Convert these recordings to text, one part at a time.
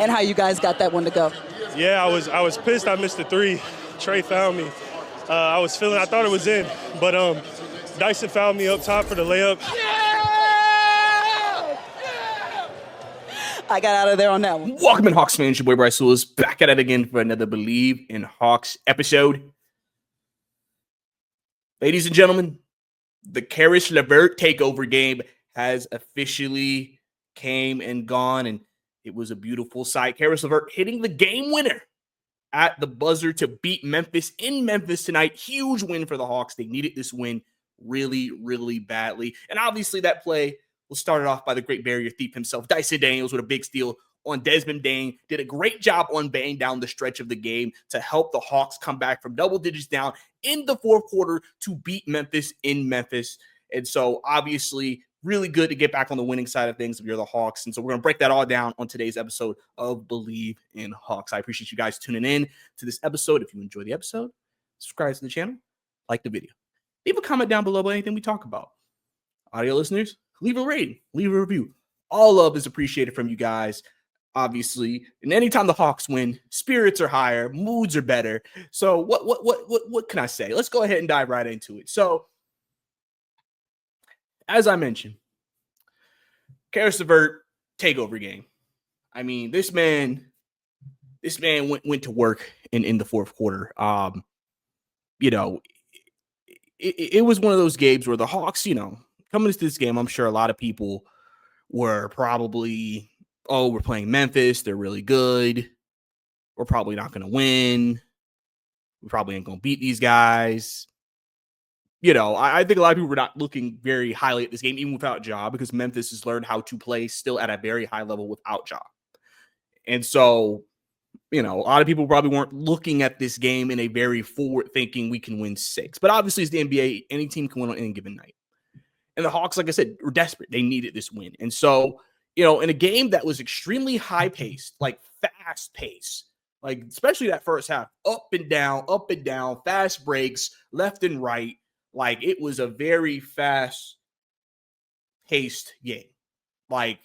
and how you guys got that one to go. Yeah, I was pissed I missed the three. Trey fouled me. I thought it was in, but Dyson fouled me up top for the layup. I got out of there on that one. Welcome in, Hawks fans. Your boy Bryce Lewis back at it again for another Believe in Hawks episode. Ladies and gentlemen, the Caris Levert takeover game has officially came and gone, and it was a beautiful sight. Caris Levert hitting the game winner at the buzzer to beat Memphis in Memphis tonight. Huge win for the Hawks. They needed this win really, really badly. And obviously that play was started off by the great barrier thief himself, Dyson Daniels, with a big steal on Desmond Dane. Did a great job on Bane down the stretch of the game to help the Hawks come back from double digits down in the fourth quarter to beat Memphis in Memphis. And so obviously really good to get back on the winning side of things if you're the Hawks. And so we're going to break that all down on today's episode of Believe in Hawks. I appreciate you guys tuning in to this episode. If you enjoy the episode, subscribe to the channel, like the video. Leave a comment down below about anything we talk about. Audio listeners, leave a rating, leave a review. All love is appreciated from you guys, obviously. And anytime the Hawks win, spirits are higher, moods are better. So what can I say? Let's go ahead and dive right into it. So, as I mentioned, Caris Levert takeover game. I mean, this man went to work in the fourth quarter. It was one of those games where the Hawks, coming into this game, I'm sure a lot of people were probably, we're playing Memphis. They're really good. We're probably not going to win. We probably ain't going to beat these guys. I think a lot of people were not looking very highly at this game, even without Ja, because Memphis has learned how to play still at a very high level without Ja. And so, a lot of people probably weren't looking at this game in a very forward-thinking, we can win 6. But obviously, it's the NBA. Any team can win on any given night. And the Hawks, like I said, were desperate. They needed this win. And so, in a game that was extremely high-paced, like fast-paced, like especially that first half, up and down, fast breaks, left and right, like it was a very fast-paced game. Like,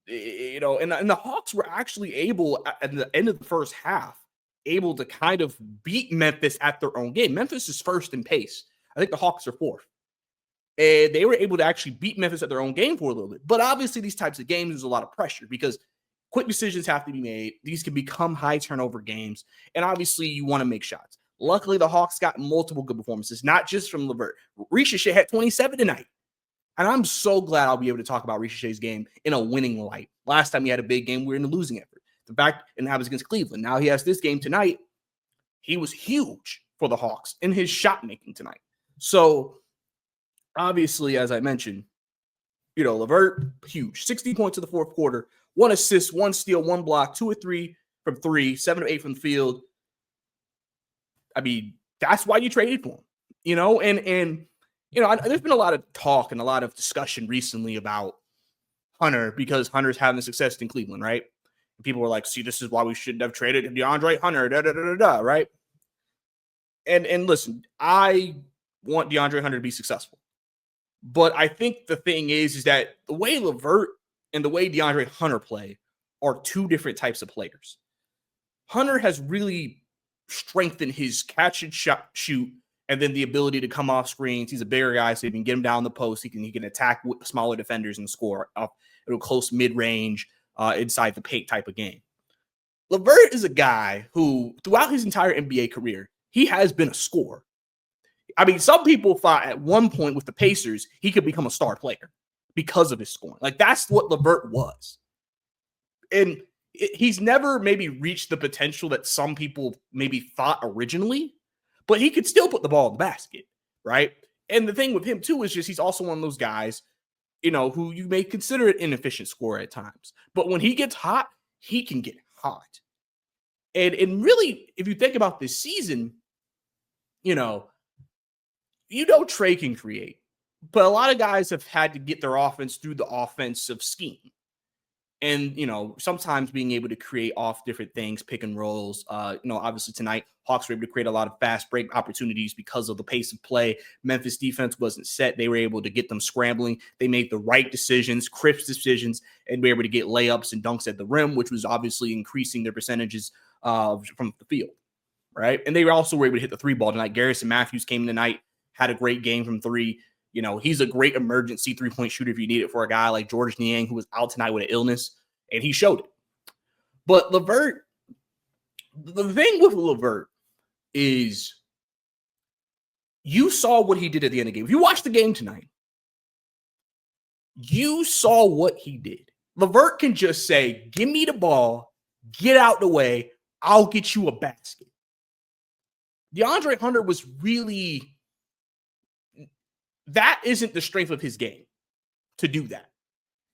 and the Hawks were actually able, at the end of the first half, able to kind of beat Memphis at their own game. Memphis is first in pace. I think the Hawks are fourth. And they were able to actually beat Memphis at their own game for a little bit. But obviously, these types of games, there's a lot of pressure because quick decisions have to be made. These can become high turnover games. And obviously, you want to make shots. Luckily, the Hawks got multiple good performances, not just from Levert. Risacher had 27 tonight. And I'm so glad I'll be able to talk about Risacher's game in a winning light. Last time he had a big game, we were in a losing effort. The fact, and that was against Cleveland. Now he has this game tonight. He was huge for the Hawks in his shot making tonight. So, obviously, as I mentioned, Levert, huge. 60 points in the fourth quarter, 1 assist, 1 steal, 1 block, 2 or 3 from 3, 7 or 8 from the field. I mean, that's why you traded for him, and there's been a lot of talk and a lot of discussion recently about Hunter because Hunter's having success in Cleveland, right? And people were like, see, this is why we shouldn't have traded DeAndre Hunter, right? And listen, I want DeAndre Hunter to be successful. But I think the thing is that the way Levert and the way DeAndre Hunter play are two different types of players. Hunter has really strengthened his catch and shoot, and then the ability to come off screens. He's a bigger guy, so he can get him down the post. He can attack with smaller defenders and score up at a close mid-range, inside the paint type of game. Levert is a guy who, throughout his entire NBA career, he has been a scorer. I mean, some people thought at one point with the Pacers, he could become a star player because of his scoring. Like, that's what Levert was. And he's never maybe reached the potential that some people maybe thought originally, but he could still put the ball in the basket, right? And the thing with him, too, is just he's also one of those guys, who you may consider an inefficient scorer at times. But when he gets hot, he can get hot. And really, if you think about this season, Trey can create, but a lot of guys have had to get their offense through the offensive scheme. And, sometimes being able to create off different things, pick and rolls. Obviously tonight, Hawks were able to create a lot of fast break opportunities because of the pace of play. Memphis defense wasn't set. They were able to get them scrambling. They made the right decisions, crisp decisions, and were able to get layups and dunks at the rim, which was obviously increasing their percentages from the field, right? And they also were able to hit the three ball tonight. Garrison Matthews came in tonight, had a great game from three. He's a great emergency three-point shooter if you need it for a guy like George Niang, who was out tonight with an illness, and he showed it. But Levert, the thing with Levert is you saw what he did at the end of the game. If you watched the game tonight, you saw what he did. Levert can just say, give me the ball, get out the way, I'll get you a basket. DeAndre Hunter was really... That isn't the strength of his game to do that.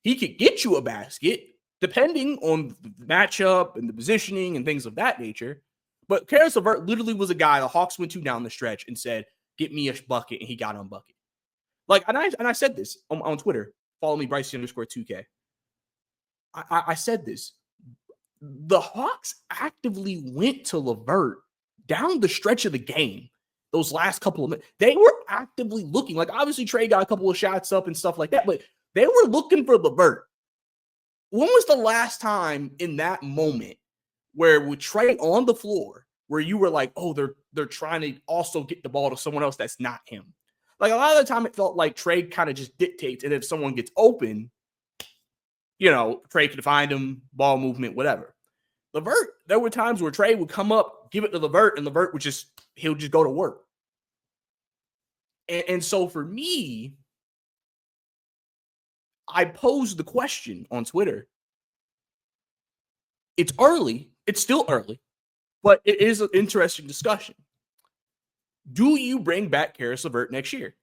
He could get you a basket depending on the matchup and the positioning and things of that nature. But Caris Levert literally was a guy the Hawks went to down the stretch and said, get me a bucket, and he got on bucket. And I said this on Twitter. Follow me, Bryce_2K. I said this. The Hawks actively went to Levert down the stretch of the game. Those last couple of minutes, they were actively looking. Obviously, Trey got a couple of shots up and stuff like that, but they were looking for Levert. When was the last time in that moment where with Trey on the floor, where you were like, oh, they're trying to also get the ball to someone else that's not him? A lot of the time, it felt like Trey kind of just dictates, and if someone gets open, Trey could find him, ball movement, whatever. Levert, there were times where Trey would come up, give it to Levert, and Levert he'll just go to work. And so for me, I posed the question on Twitter. It's early. It's still early, but it is an interesting discussion. Do you bring back Caris Levert next year?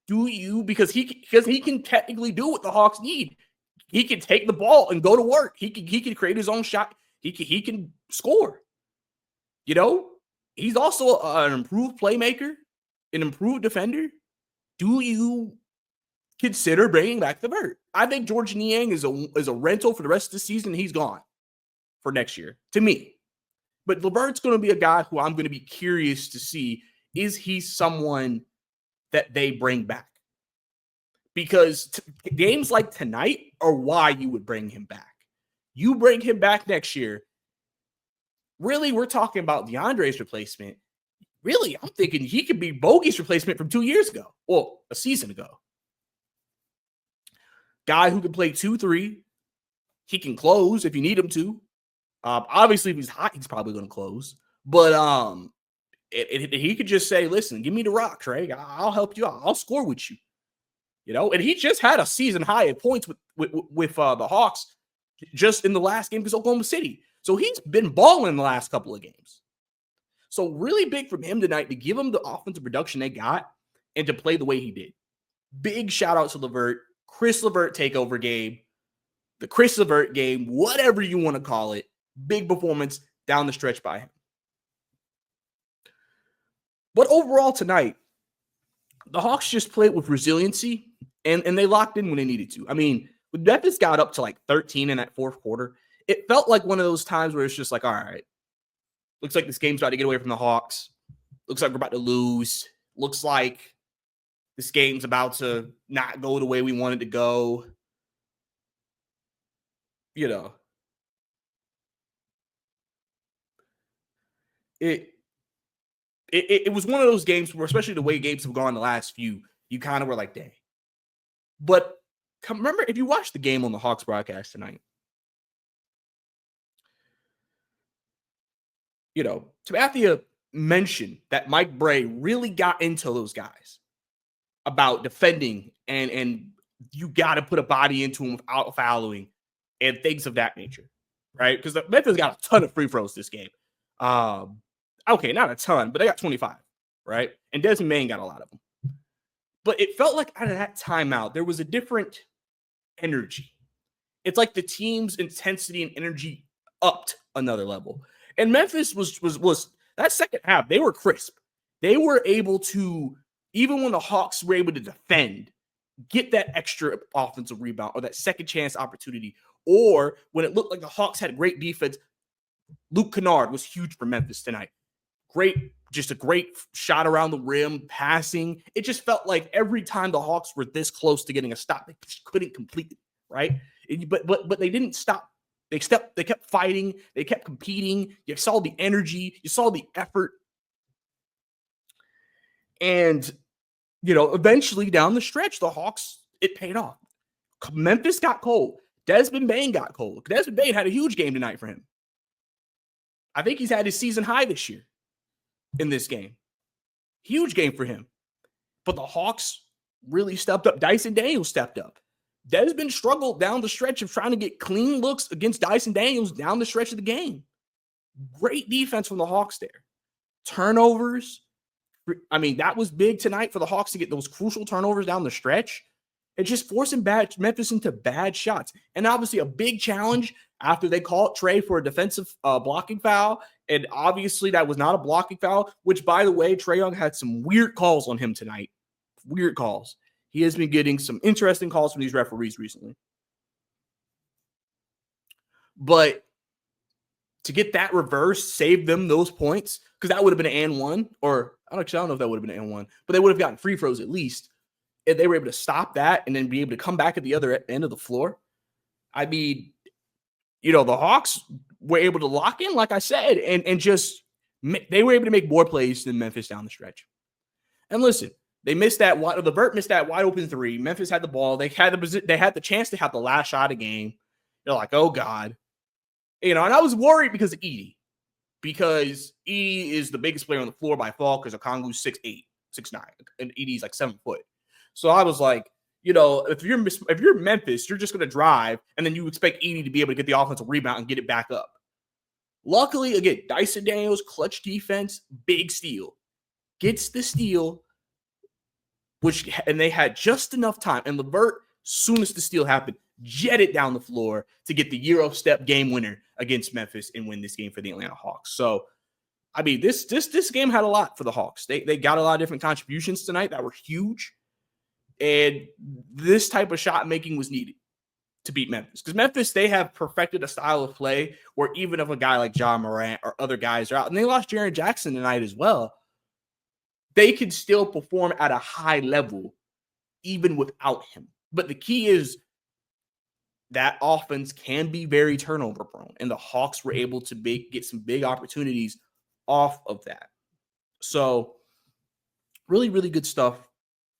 Do you? Because he can technically do what the Hawks need. He can take the ball and go to work. He can create his own shot. He can score. He's also an improved playmaker, an improved defender. Do you consider bringing back Levert? I think George Niang is a rental for the rest of the season. He's gone for next year, to me. But Levert's going to be a guy who I'm going to be curious to see, is he someone that they bring back? Because games like tonight are why you would bring him back. You bring him back next year, really, we're talking about DeAndre's replacement. Really, I'm thinking he could be Bogey's replacement from 2 years ago. Well, a season ago. Guy who can play 2-3. He can close if you need him to. Obviously, if he's hot, he's probably going to close. But he could just say, listen, give me the rock, Trey. I'll help you out. I'll score with you. And he just had a season high at points with the Hawks just in the last game against Oklahoma City. So he's been balling the last couple of games. So really big from him tonight to give him the offensive production they got and to play the way he did. Big shout out to Levert. Caris Levert takeover game. The Caris Levert game, whatever you want to call it. Big performance down the stretch by him. But overall tonight, the Hawks just played with resiliency and they locked in when they needed to. I mean, when Memphis got up to 13 in that fourth quarter, it felt like one of those times where it's just all right, looks like this game's about to get away from the Hawks. Looks like we're about to lose. Looks like this game's about to not go the way we wanted to go. It was one of those games where, especially the way games have gone the last few, you kind of were like, dang. But remember, if you watched the game on the Hawks broadcast tonight, Tabathia mentioned that Mike Bray really got into those guys about defending and you got to put a body into him without fouling and things of that nature, right? Because Memphis got a ton of free throws this game. Okay, not a ton, but they got 25, right? And Desmond Main got a lot of them. But it felt like out of that timeout, there was a different energy. It's like the team's intensity and energy upped another level. And Memphis was that second half, they were crisp. They were able to, even when the Hawks were able to defend, get that extra offensive rebound or that second chance opportunity. Or when it looked like the Hawks had great defense, Luke Kennard was huge for Memphis tonight. Just a great shot around the rim, passing. It just felt like every time the Hawks were this close to getting a stop, they just couldn't complete it, right? But they didn't stop. They kept fighting. They kept competing. You saw the energy. You saw the effort. And, eventually down the stretch, the Hawks, it paid off. Memphis got cold. Desmond Bane got cold. Desmond Bane had a huge game tonight for him. I think he's had his season high this year in this game. Huge game for him. But the Hawks really stepped up. Dyson Daniels stepped up. Desmond struggled down the stretch of trying to get clean looks against Dyson Daniels down the stretch of the game. Great defense from the Hawks there. Turnovers. I mean, that was big tonight for the Hawks to get those crucial turnovers down the stretch. It's just forcing Memphis into bad shots. And obviously a big challenge after they called Trey for a defensive blocking foul. And obviously that was not a blocking foul, which, by the way, Trae Young had some weird calls on him tonight. Weird calls. He has been getting some interesting calls from these referees recently. But to get that reverse, save them those points, because that would have been an and one, or I don't know if that would have been an and one, but they would have gotten free throws at least. If they were able to stop that and then be able to come back at the other end of the floor. I mean, the Hawks were able to lock in, like I said, and just they were able to make more plays than Memphis down the stretch. And listen, they missed that one. Levert missed that wide open three. Memphis had the ball. They had the chance to have the last shot of the game. They're like, oh God, and I was worried because of Edey, because Edey is the biggest player on the floor by far because Okongwu's 6'8", 6'9", and Edey's like 7 foot. So I was like, if you're Memphis, you're just going to drive, and then you expect Edey to be able to get the offensive rebound and get it back up. Luckily, again, Dyson Daniels, clutch defense, big steal. Gets the steal, and they had just enough time. And Levert, soon as the steal happened, jetted down the floor to get the Euro step game winner against Memphis and win this game for the Atlanta Hawks. So, I mean, this game had a lot for the Hawks. They got a lot of different contributions tonight that were huge. And this type of shot making was needed to beat Memphis. Because Memphis, they have perfected a style of play where even if a guy like John Morant or other guys are out, and they lost Jaren Jackson tonight as well, they can still perform at a high level even without him. But the key is that offense can be very turnover prone. And the Hawks were able to get some big opportunities off of that. So really, really good stuff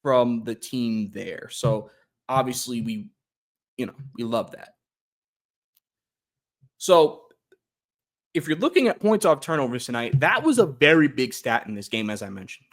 from the team there. So obviously we love that. So if you're looking at points off turnovers tonight, that was a very big stat in this game, as I mentioned.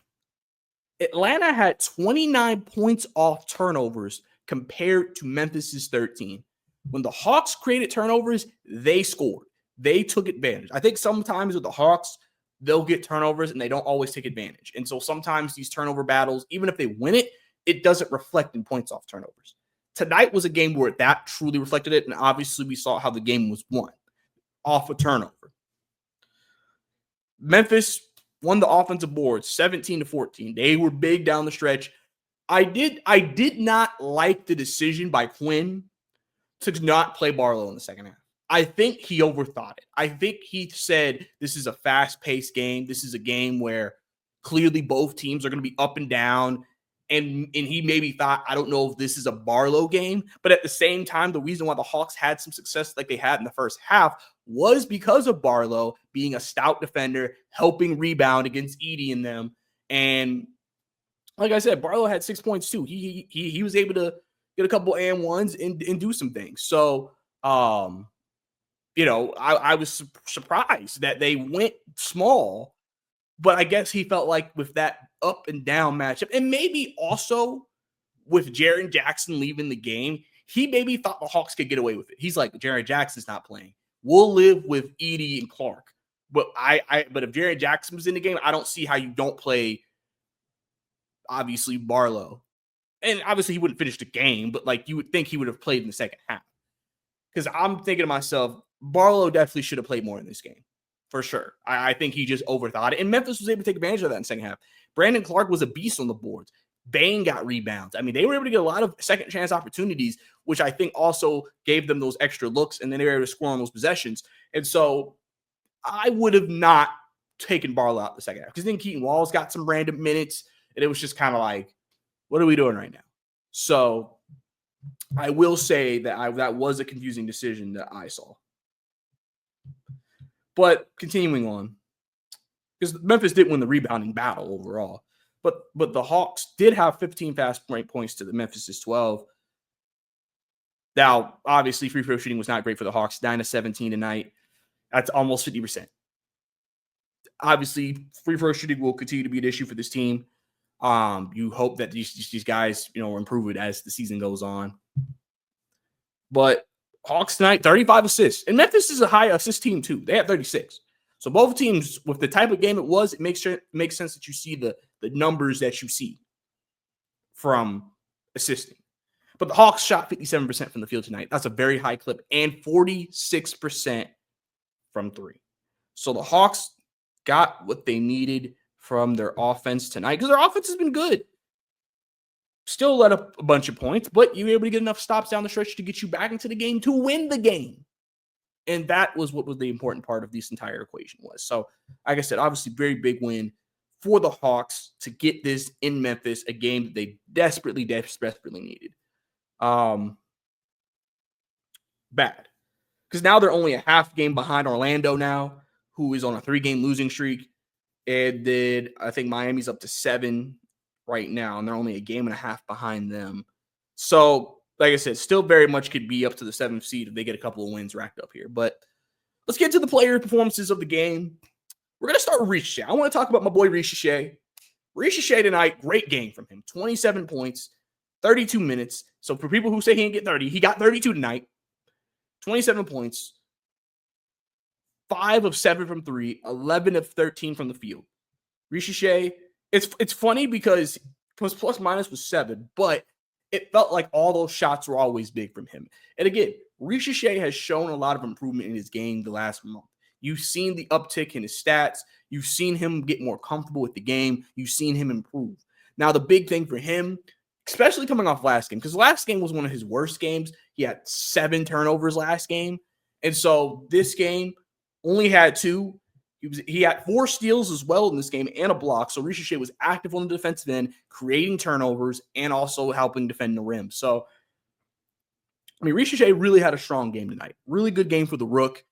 Atlanta had 29 points off turnovers compared to Memphis's 13. When the Hawks created turnovers, they scored. They took advantage. I think sometimes with the Hawks, they'll get turnovers and they don't always take advantage. And so sometimes these turnover battles, even if they win it, it doesn't reflect in points off turnovers. Tonight was a game where that truly reflected it. And obviously we saw how the game was won off a turnover. Memphis won the offensive board 17-14. They were big down the stretch. I did not like the decision by Quinn to not play Barlow in the second half. I think he overthought it. I think he said this is a fast-paced game. This is a game where clearly both teams are going to be up and down. And he maybe thought, I don't know if this is a Barlow game. But at the same time, the reason why the Hawks had some success like they had in the first half was because of Barlow being a stout defender, helping rebound against Edey and them. And like I said, Barlow had 6 points too. He was able to get a couple and ones and do some things. So, I was surprised that they went small, but I guess he felt like with that up and down matchup, and maybe also with Jaren Jackson leaving the game, he maybe thought the Hawks could get away with it. He's like, Jaren Jackson's not playing. We'll live with Edey and Clark. But but if Jaren Jackson was in the game, I don't see how you don't play, obviously, Barlow. And obviously he wouldn't finish the game, but like you would think he would have played in the second half. Because I'm thinking to myself, Barlow definitely should have played more in this game, for sure. I think he just overthought it. And Memphis was able to take advantage of that in the second half. Brandon Clark was a beast on the boards. Bane got rebounds. I mean, they were able to get a lot of second chance opportunities, which I think also gave them those extra looks, and then they were able to score on those possessions. And so I would have not taken Barlow out the second half because then Keaton Wallace got some random minutes, and it was just kind of like, what are we doing right now? So I will say that that was a confusing decision that I saw. But continuing on, because Memphis didn't win the rebounding battle overall, but the Hawks did have 15 fast break points to the Memphis's 12. Now, obviously, free throw shooting was not great for the Hawks. 9 of 17 tonight. That's almost 50%. Obviously, free throw shooting will continue to be an issue for this team. You hope that these guys, improve it as the season goes on. But Hawks tonight, 35 assists. And Memphis is a high assist team, too. They have 36. So both teams, with the type of game it was, it makes sense that you see the numbers that you see from assisting. But the Hawks shot 57% from the field tonight. That's a very high clip. And 46% from three. So the Hawks got what they needed from their offense tonight because their offense has been good. Still let up a bunch of points, but you were able to get enough stops down the stretch to get you back into the game to win the game. And that was what was the important part of this entire equation was. So, like I said, obviously very big win for the Hawks to get this in Memphis, a game that they desperately needed. Bad. Because now they're only a half game behind Orlando now, who is on a 3-game losing streak. And then I think Miami's up to 7 right now, and they're only a game and a half behind them. So, like I said, still very much could be up to the 7th seed if they get a couple of wins racked up here. But let's get to the player performances of the game. We're going to start with Risacher. I want to talk about my boy Risacher. Risacher tonight, great game from him. 27 points, 32 minutes. So for people who say he didn't get 30, he got 32 tonight. 27 points, 5 of 7 from 3, 11 of 13 from the field. Risacher, it's funny because his plus minus was 7, but it felt like all those shots were always big from him. And again, Risacher has shown a lot of improvement in his game the last month. You've seen the uptick in his stats. You've seen him get more comfortable with the game. You've seen him improve. Now, the big thing for him, especially coming off last game, because last game was one of his worst games. He had 7 turnovers last game. And so this game only had 2. He had 4 steals as well in this game and a block. So Risacher was active on the defensive end, creating turnovers and also helping defend the rim. So, I mean, Risacher really had a strong game tonight. Really good game for the Rook.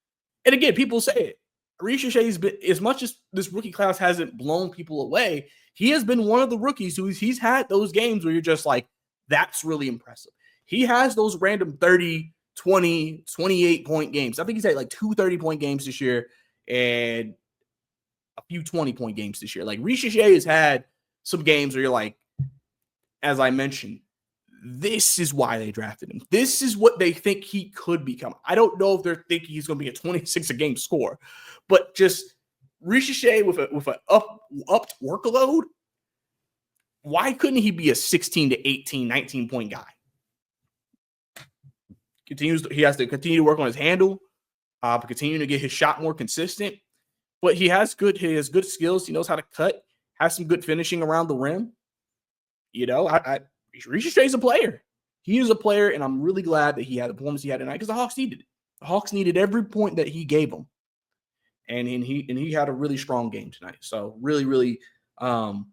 And again, people say it. Risacher has been, as much as this rookie class hasn't blown people away, he has been one of the rookies who he's had those games where you're just like, that's really impressive. He has those random 30, 20, 28-point games. I think he's had like 2 30-point games this year and a few 20-point games this year. Like Risacher has had some games where you're like, as I mentioned, this is why they drafted him. This is what they think he could become. I don't know if they're thinking he's going to be a 26-a-game scorer, but just Risacher with an upped workload, why couldn't he be a 16 to 18, 19-point guy? He has to continue to work on his handle, continue to get his shot more consistent. But he has good skills. He knows how to cut, has some good finishing around the rim. Risacher is a player. He is a player, and I'm really glad that he had the performance he had tonight because the Hawks needed it. The Hawks needed every point that he gave them. And he had a really strong game tonight. So really, really happy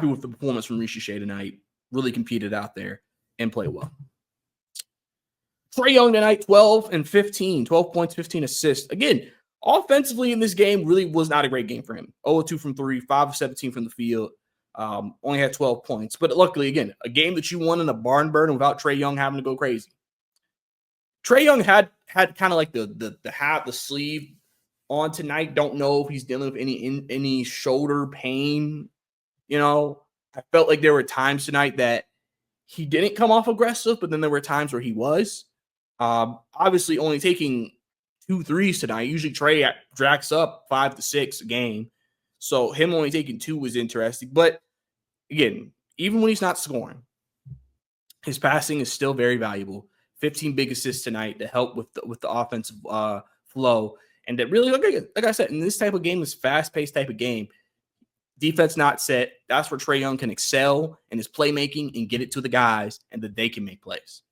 with the performance from Risacher tonight. Really competed out there and played well. Trae Young tonight, 12 and 15, 12 points, 15 assists. Again, offensively in this game really was not a great game for him. 0-2 from 3, 5 of 17 from the field. Only had 12 points. But luckily, again, a game that you won in a barn burner without Trae Young having to go crazy. Trae Young had kind of like the sleeve on tonight. Don't know if he's dealing with any shoulder pain. I felt like there were times tonight that he didn't come off aggressive, but then there were times where he was. Obviously, only taking 2 threes tonight. Usually, Trae racks up 5 to 6 a game. So him only taking 2 was interesting. But again, even when he's not scoring, his passing is still very valuable. 15 big assists tonight to help with the offensive flow. And that really, like I said, in this type of game, this fast-paced type of game, Defense not set. That's where Trae Young can excel in his playmaking and get it to the guys and that they can make plays.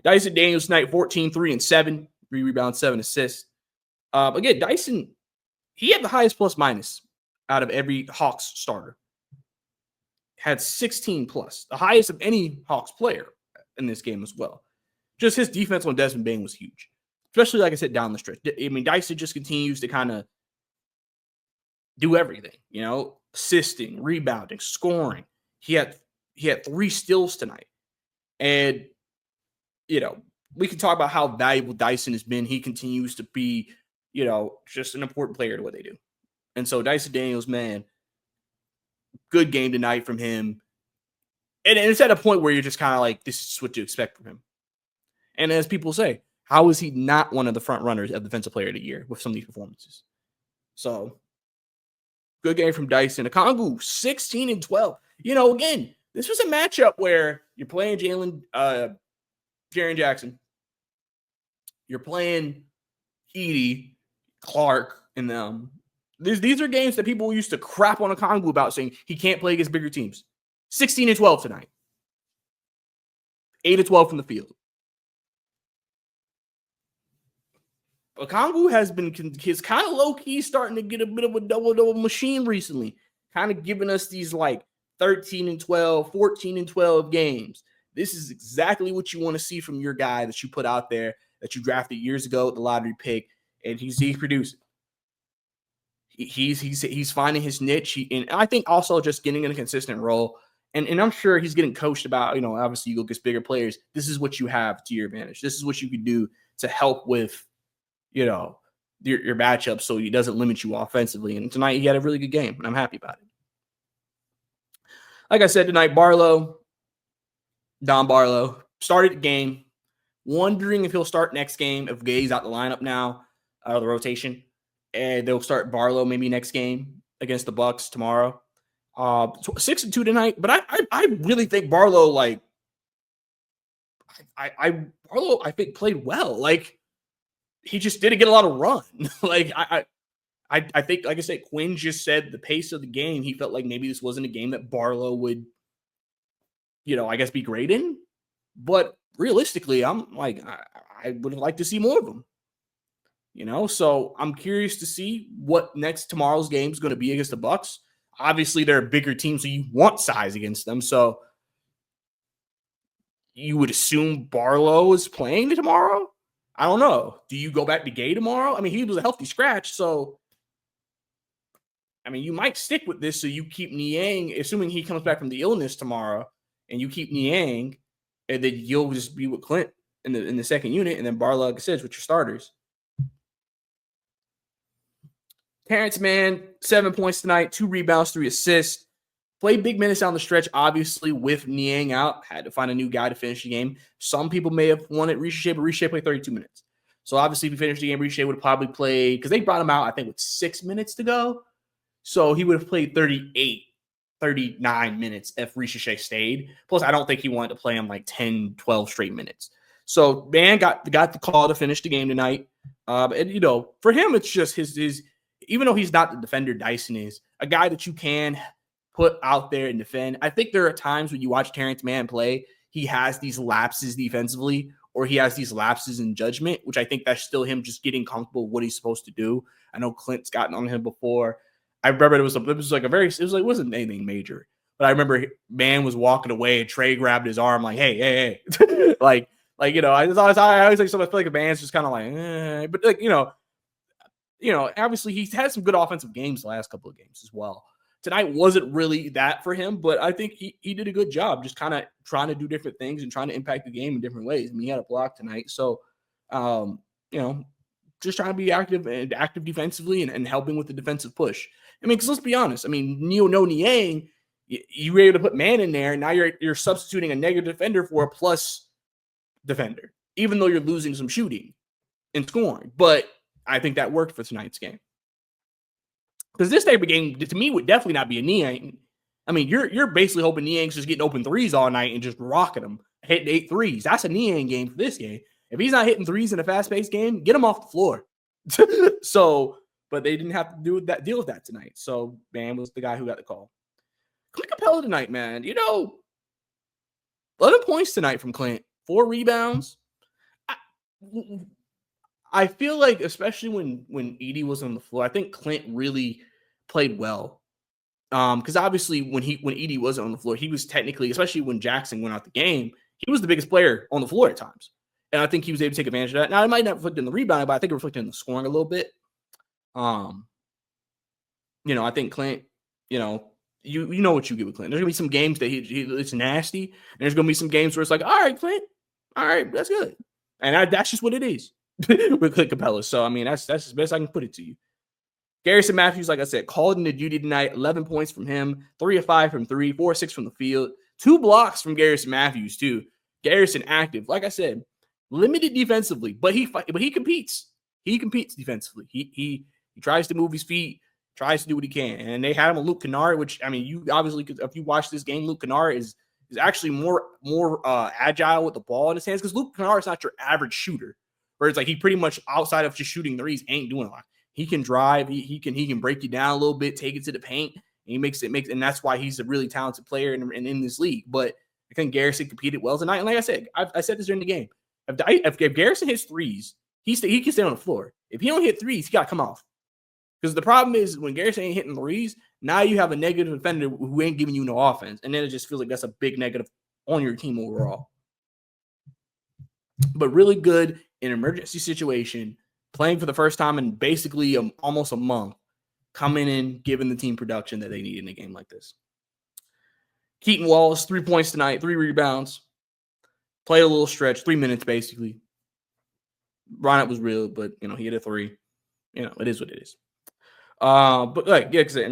Dyson Daniels tonight, 14, 3 and 7, 3 rebounds, 7 assists. Again, Dyson, he had the highest plus minus out of every Hawks starter. Had 16 plus, the highest of any Hawks player in this game as well. Just his defense on Desmond Bane was huge, especially, like I said, down the stretch. I mean, Dyson just continues to kind of do everything, assisting, rebounding, scoring. He had 3 steals tonight. And, we can talk about how valuable Dyson has been. He continues to be, just an important player to what they do. And so Dyson Daniels, man, good game tonight from him. And it's at a point where you're just kind of like, this is what you expect from him. And as people say, how is he not one of the front runners of Defensive Player of the Year with some of these performances? So, good game from Dyson. Okongwu, 16 and 12. Again, this was a matchup where you're playing Jaren Jackson. You're playing Edie, Clark, and them. These are games that people used to crap on Okongwu about, saying he can't play against bigger teams. 16 and 12 tonight. 8 and 12 from the field. Okongwu he's kind of low-key starting to get a bit of a double-double machine recently. Kind of giving us these 13 and 12, 14 and 12 games. This is exactly what you want to see from your guy that you put out there, that you drafted years ago with the lottery pick, and he's producing. He's finding his niche, and I think also just getting in a consistent role. And I'm sure he's getting coached about, obviously you go against bigger players. This is what you have to your advantage. This is what you can do to help with, your matchup so he doesn't limit you offensively. And tonight he had a really good game, and I'm happy about it. Like I said tonight, Don Barlow started the game, wondering if he'll start next game, if Gay's out the lineup now, out of the rotation. And they'll start Barlow maybe next game against the Bucks tomorrow. 6 and 2 tonight, but I really think Barlow, Barlow I think played well. He just didn't get a lot of run. I think, like I said, Quinn just said the pace of the game, he felt like maybe this wasn't a game that Barlow would, I guess be great in. But realistically, I'm I would have liked to see more of him. So I'm curious to see what tomorrow's game is going to be against the Bucks. Obviously, they're a bigger team, so you want size against them. So you would assume Barlow is playing tomorrow. I don't know. Do you go back to Gay tomorrow? I mean, he was a healthy scratch, so you might stick with this. So you keep Niang, assuming he comes back from the illness tomorrow, and you keep Niang, and then you'll just be with Clint in the second unit, and then Barlow, like I said, with your starters. Terrence Mann, 7 points tonight, 2 rebounds, 3 assists. Played big minutes down the stretch, obviously, with Niang out. Had to find a new guy to finish the game. Some people may have wanted Risacher, but Risacher played 32 minutes. So, obviously, if he finished the game, Risacher would have probably played, because they brought him out, I think, with 6 minutes to go. So, he would have played 39 minutes if Risacher stayed. Plus, I don't think he wanted to play him 10, 12 straight minutes. So, Mann got the call to finish the game tonight. And, for him, it's just his even though he's not the defender Dyson is, a guy that you can put out there and defend. I think there are times when you watch Terrence Mann play, he has these lapses defensively, or he has these lapses in judgment, which I think that's still him just getting comfortable with what he's supposed to do. I know Clint's gotten on him before. I remember it wasn't anything major, but I remember Mann was walking away and Trae grabbed his arm hey. I always feel like a man's just kind of but obviously he's had some good offensive games the last couple of games as well. Tonight wasn't really that for him, but I think he did a good job just kind of trying to do different things and trying to impact the game in different ways. He had a block tonight. So, just trying to be active defensively and helping with the defensive push. Because let's be honest. Niang, you were able to put Mann in there. And now you're substituting a negative defender for a plus defender, even though you're losing some shooting and scoring. But I think that worked for tonight's game. Because this type of game, to me, would definitely not be a Niang. You're basically hoping Niang's just getting open threes all night and just rocking them, hitting 8 threes. That's a Niang game for this game. If he's not hitting threes in a fast-paced game, get him off the floor. but they didn't have to deal with that tonight. So Bam was the guy who got the call. Clint Capella tonight, man. 11 points tonight from Clint, 4 rebounds. I feel like, especially when Edey was on the floor, I think Clint really played well. Because obviously when Edey wasn't on the floor, he was technically, especially when Jackson went out the game, he was the biggest player on the floor at times. And I think he was able to take advantage of that. Now, it might not reflect in the rebounding, but I think it reflected in the scoring a little bit. I think Clint, you know what you get with Clint. There's going to be some games that it's nasty. And there's going to be some games where it's like, all right, Clint, all right, that's good. And that's just what it is with Clint Capella. So, I mean, that's as best I can put it to you. Garrison Matthews, like I said, called into duty tonight. 11 points from him, 3 of 5 from 3, 4 of 6 from the field. 2 blocks from Garrison Matthews, too. Garrison active. Like I said, limited defensively, but he competes. He competes defensively. He tries to move his feet, tries to do what he can. And they had him on Luke Kennard, which, I mean, you obviously, if you watch this game, Luke Kennard is actually more agile with the ball in his hands, because Luke Kennard is not your average shooter, where it's like he pretty much, outside of just shooting threes, ain't doing a lot. He can drive. He can break you down a little bit, take it to the paint. And and that's why he's a really talented player in this league. But I think Garrison competed well tonight. And like I said, I said this during the game. If Garrison hits threes, he can stay on the floor. If he don't hit threes, he got to come off. Because the problem is when Garrison ain't hitting threes, now you have a negative defender who ain't giving you no offense. And then it just feels like that's a big negative on your team overall. But really good in an emergency situation, playing for the first time in basically almost a month, coming in, giving the team production that they need in a game like this. Keaton Wallace, 3 points tonight, 3 rebounds. Played a little stretch, 3 minutes basically. Bryant was real, but, he hit a 3. It is what it is. And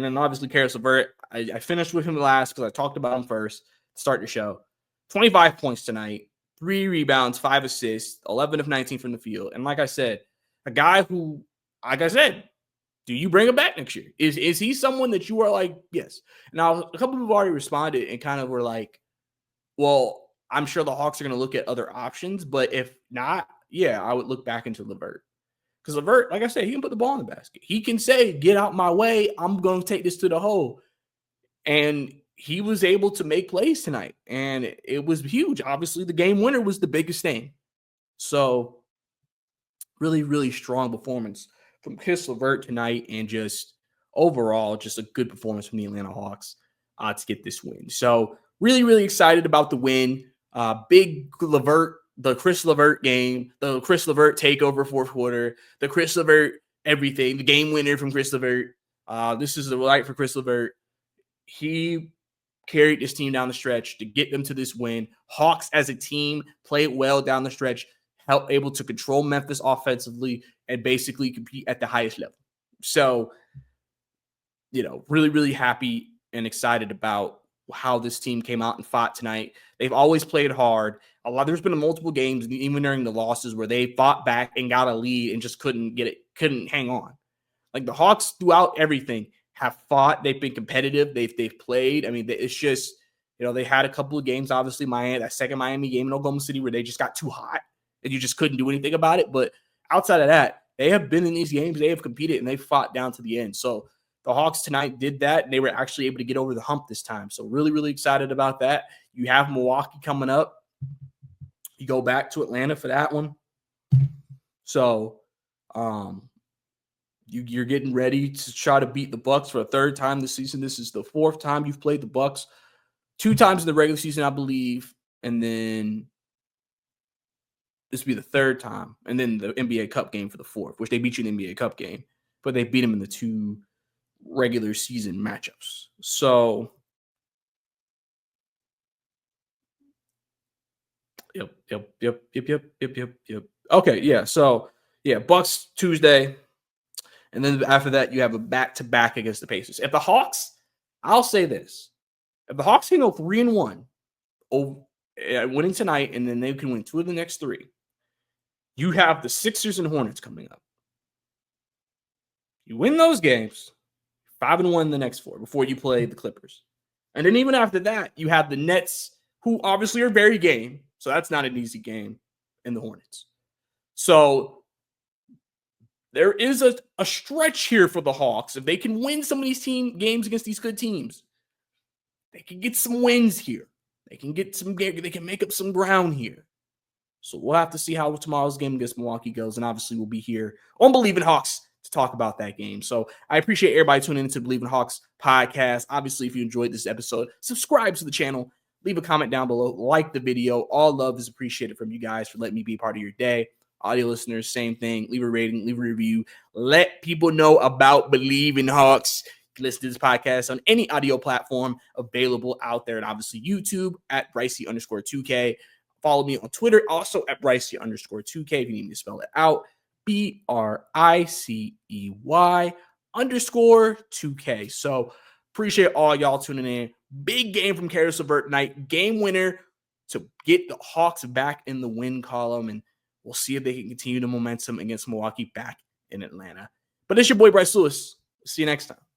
then obviously Caris Levert, I finished with him last because I talked about him first to start the show. 25 points tonight, 3 rebounds, 5 assists, 11 of 19 from the field. And like I said, a guy who, like I said, do you bring him back next year? Is he someone that you are like, yes? Now, a couple people already responded and kind of were like, well, I'm sure the Hawks are going to look at other options, but if not, yeah, I would look back into Levert. Because Levert, like I said, he can put the ball in the basket. He can say, get out my way. I'm going to take this to the hole. And he was able to make plays tonight. And it was huge. Obviously, the game winner was the biggest thing. So, really, really strong performance from Caris Levert tonight. And just overall, just a good performance from the Atlanta Hawks to get this win. So, really, really excited about the win. Big Levert. The Caris Levert game, the Caris Levert takeover fourth quarter, the Caris Levert everything, the game winner from Caris Levert. This is the right for Caris Levert. He carried this team down the stretch to get them to this win. Hawks as a team played well down the stretch, able to control Memphis offensively and basically compete at the highest level. So, really, really happy and excited about how this team came out and fought tonight. They've always played hard. There's been multiple games, even during the losses, where they fought back and got a lead and just couldn't hang on. Like the Hawks throughout everything have fought. They've been competitive. They've played. I mean, it's just, they had a couple of games, obviously that second Miami game in Oklahoma City where they just got too hot and you just couldn't do anything about it. But outside of that, they have been in these games. They have competed and they fought down to the end. So the Hawks tonight did that, and they were actually able to get over the hump this time. So really, really excited about that. You have Milwaukee coming up. You go back to Atlanta for that one. So you're getting ready to try to beat the Bucks for a third time this season. This is the 4th time you've played the Bucks. 2 times in the regular season, I believe. And then this will be the 3rd time. And then the NBA Cup game for the 4th, which they beat you in the NBA Cup game. But they beat them in the 2 regular season matchups. So, Yep. Okay, yeah. So, yeah, Bucks Tuesday. And then after that, you have a back-to-back against the Pacers. If the Hawks, I'll say this. If the Hawks can go 3-1, winning tonight, and then they can win 2 of the next 3, you have the Sixers and Hornets coming up. You win those games, 5-1 the next 4 before you play the Clippers. And then even after that, you have the Nets, who obviously are very game. So that's not an easy game, in the Hornets. So there is a stretch here for the Hawks. If they can win some of these games against these good teams, they can get some wins here. They can make up some ground here. So we'll have to see how tomorrow's game against Milwaukee goes. And obviously we'll be here on Believe in Hawks to talk about that game. So I appreciate everybody tuning into Believe in Hawks podcast. Obviously, if you enjoyed this episode, subscribe to the channel, leave a comment down below, like the video. All love is appreciated from you guys for letting me be part of your day. Audio listeners, same thing. Leave a rating, leave a review. Let people know about Believe in Hawks. You can listen to this podcast on any audio platform available out there. And obviously YouTube at Ricey_2K. Follow me on Twitter, also at Ricey_2K if you need me to spell it out. BRICEY_2K. So appreciate all y'all tuning in. Big game from Caris Levert tonight. Game winner to get the Hawks back in the win column. And we'll see if they can continue the momentum against Milwaukee back in Atlanta. But it's your boy Bryce Lewis. See you next time.